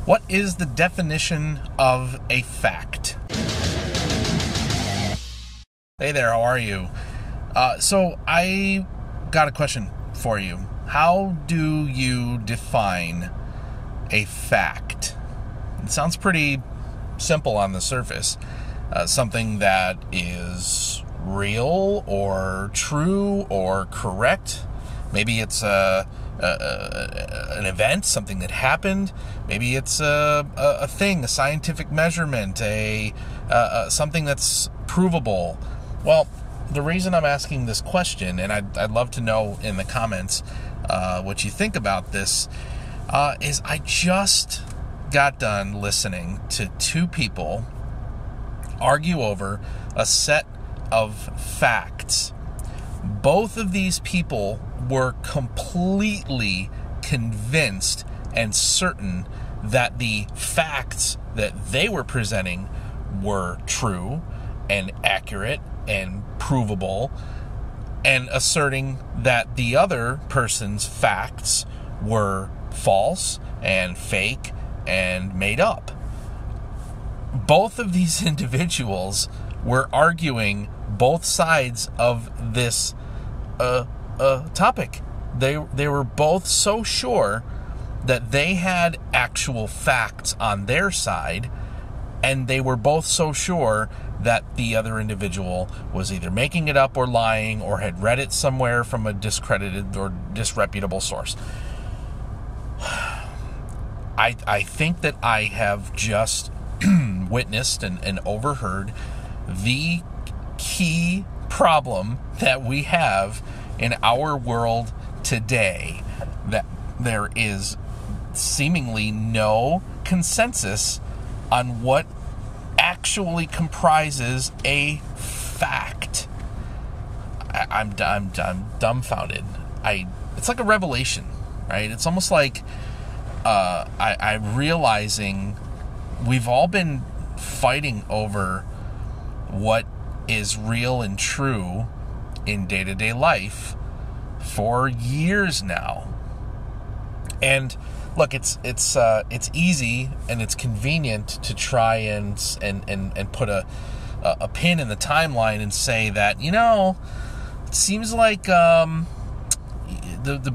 What is the definition of a fact? Hey there, how are you? So I got a question for you. How do you define a fact? It sounds pretty simple on the surface. Something that is real or true or correct. Maybe it's an event, something that happened. Maybe it's a thing, a scientific measurement, something that's provable. Well, the reason I'm asking this question, and I'd love to know in the comments what you think about this, is I just got done listening to two people argue over a set of facts. Both of these people were completely convinced and certain that the facts that they were presenting were true and accurate and provable, and asserting that the other person's facts were false and fake and made up. Both of these individuals were arguing both sides of this topic. They were both so sure that they had actual facts on their side, and they were both so sure that the other individual was either making it up or lying or had read it somewhere from a discredited or disreputable source. I think that I have just witnessed and overheard the key problem that we have in our world today, that there is seemingly no consensus on what actually comprises a fact. I'm dumbfounded. It's like a revelation, right? It's almost like I'm realizing we've all been fighting over what is real and true in day-to-day life for years now. And look, it's easy and it's convenient to try and put a pin in the timeline and say that, it seems like the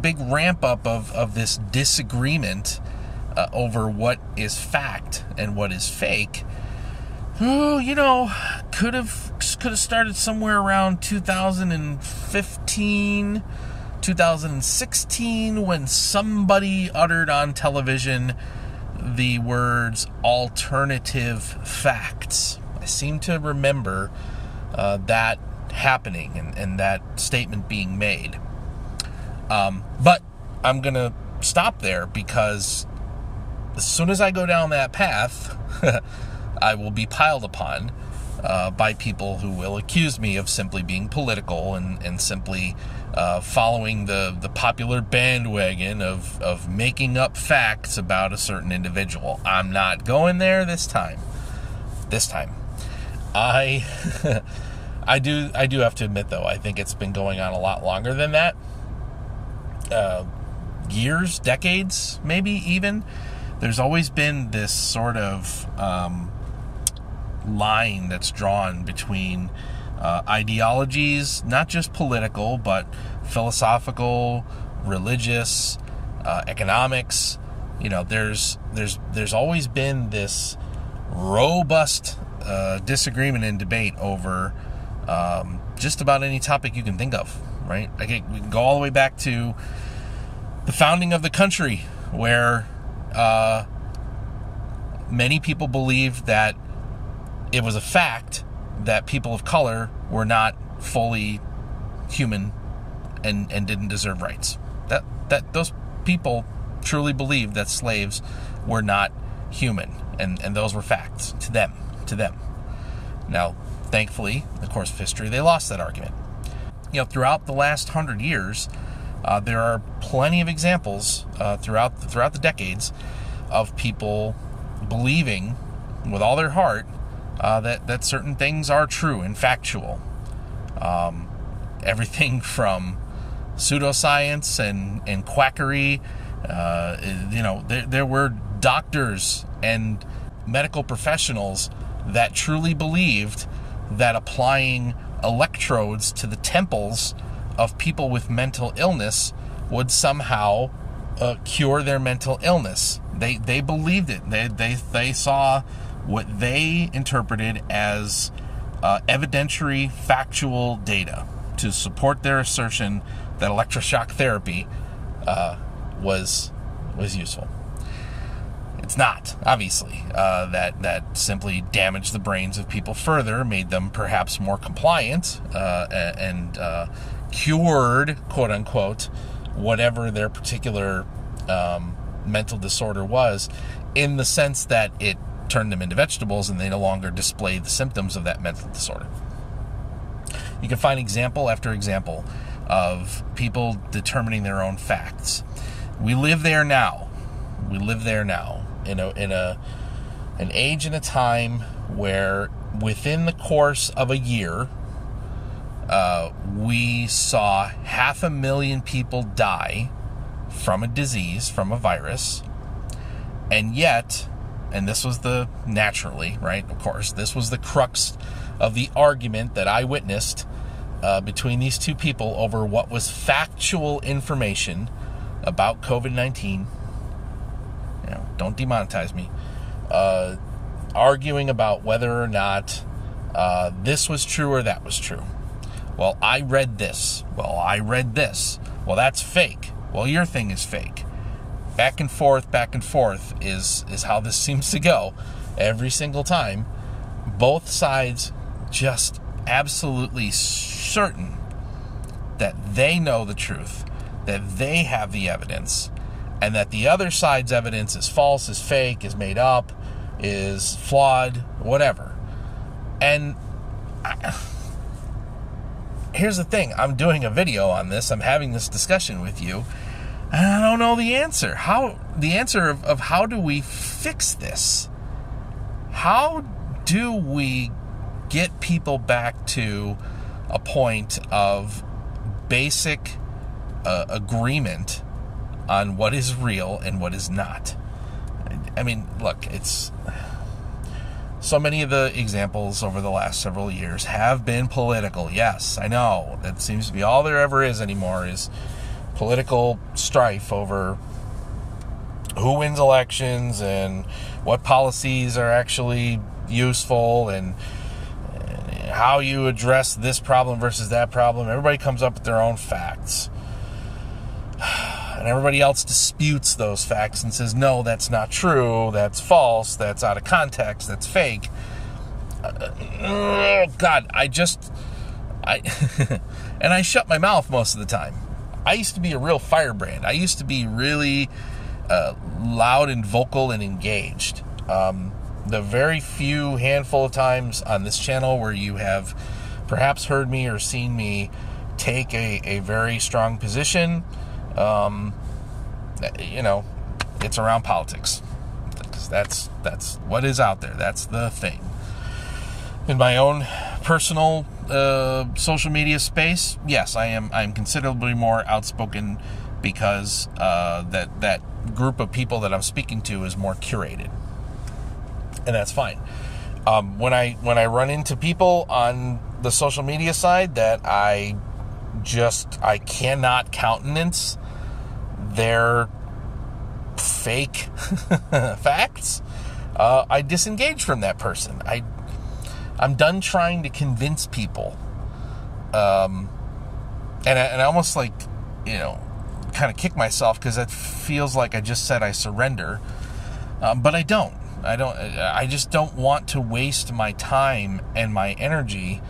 big ramp up of this disagreement over what is fact and what is fake, could have started somewhere around 2015, 2016, when somebody uttered on television the words alternative facts. I seem to remember that happening and that statement being made. But I'm going to stop there, because as soon as I go down that path, I will be piled upon by people who will accuse me of simply being political and simply following the popular bandwagon of making up facts about a certain individual. I'm not going there this time. I do have to admit, though, I think it's been going on a lot longer than that. Years, decades, maybe even. There's always been this sort of line that's drawn between ideologies, not just political, but philosophical, religious, economics. There's always been this robust disagreement and debate over just about any topic you can think of, right? We can go all the way back to the founding of the country, where many people believed that it was a fact that people of color were not fully human and didn't deserve rights. That those people truly believed that slaves were not human, and those were facts to them. Now, thankfully, in the course of history, they lost that argument. Throughout the last 100 years, there are plenty of examples throughout the decades of people believing with all their heart that certain things are true and factual. Everything from pseudoscience and quackery. There were doctors and medical professionals that truly believed that applying electrodes to the temples of people with mental illness would somehow cure their mental illness. They believed it. They saw what they interpreted as evidentiary factual data to support their assertion that electroshock therapy was useful. It's not, obviously. That simply damaged the brains of people further, made them perhaps more compliant, and cured, quote unquote, whatever their particular mental disorder was, in the sense that it turned them into vegetables and they no longer displayed the symptoms of that mental disorder. You can find example after example of people determining their own facts. We live there now. We live there now in an age and a time where within the course of a year, we saw 500,000 people die from a disease, from a virus, and yet, and this was naturally, right, of course, this was the crux of the argument that I witnessed between these two people over what was factual information about COVID-19. Don't demonetize me. Arguing about whether or not this was true or that was true. Well, I read this. Well, I read this. Well, that's fake. Well, your thing is fake. Back and forth is how this seems to go every single time. Both sides just absolutely certain that they know the truth, that they have the evidence, and that the other side's evidence is false, is fake, is made up, is flawed, whatever. And here's the thing. I'm doing a video on this. I'm having this discussion with you. And I don't know the answer. The answer of how do we fix this? How do we get people back to a point of basic agreement on what is real and what is not? I mean, look, it's so many of the examples over the last several years have been political. Yes, I know. That seems to be all there ever is anymore, is political strife over who wins elections and what policies are actually useful and how you address this problem versus that problem. Everybody comes up with their own facts. And everybody else disputes those facts and says, no, that's not true, that's false, that's out of context, that's fake. God, and I shut my mouth most of the time. I used to be a real firebrand. I used to be really loud and vocal and engaged. The very few handful of times on this channel where you have perhaps heard me or seen me take a very strong position, it's around politics. That's what is out there. That's the thing. In my own personal social media space, yes, I'm considerably more outspoken because that group of people that I'm speaking to is more curated, and that's fine. When I run into people on the social media side that I cannot countenance their fake facts, I disengage from that person. I'm done trying to convince people, and I almost kind of kick myself because it feels like I just said I surrender, but I don't. I just don't want to waste my time and my energy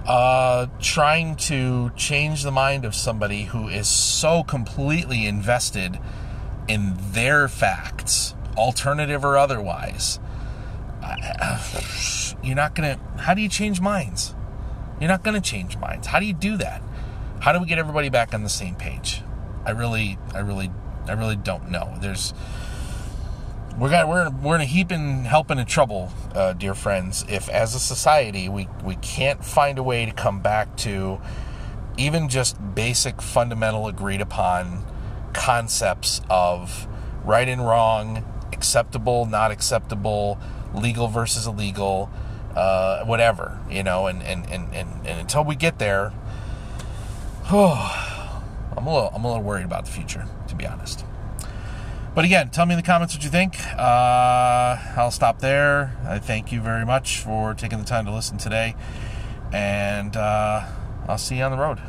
trying to change the mind of somebody who is so completely invested in their facts, alternative or otherwise. You're not gonna. How do you change minds? You're not gonna change minds. How do you do that? How do we get everybody back on the same page? I really don't know. We're in a heap and helping in trouble, dear friends, if as a society we can't find a way to come back to even just basic fundamental agreed upon concepts of right and wrong, acceptable, not acceptable, legal versus illegal, whatever, and until we get there, I'm a little worried about the future, to be honest. But again, tell me in the comments what you think. I'll stop there. I thank you very much for taking the time to listen today, and I'll see you on the road.